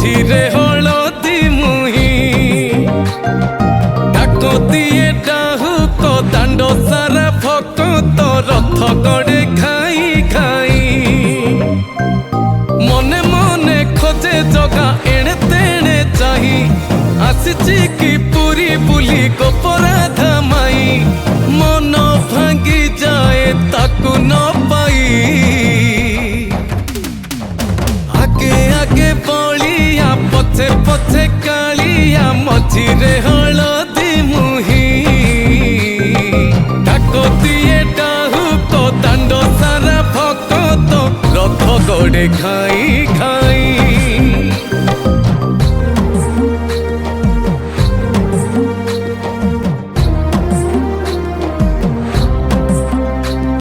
ମଝିରେ ହଳଦୀ ମୁହିଁ ଡାକତିଏ ଡାହୁକ ଦାଣ୍ଡ ସାରା ଭକ୍ତ ରଥ ଗଡ଼େ ଖାଇ ଖାଇ ମନେ ମନେ ଖୋଜେ ଜଗା ଏଣେ ତେଣେ ଚାହିଁ ଆସିଛି କି ପୁରୀ ବୁଲି ଗୋପରାଧା ମାଇ ମନ ଭାଙ୍ଗି ଯାଏ ତାକୁ ନ ପାଇ ଆଗେ ଆଗେ ବଳିଆ ପଛେ ପଛେ କାଳିଆ ମଝିରେ ହଳଦୀ ମୁହିଁ ଡାକତିଏ ଡାହୁକ ଦାଣ୍ଡ ସାରା ଭକ୍ତ ରଥ ଗଡ଼େ ଖାଇ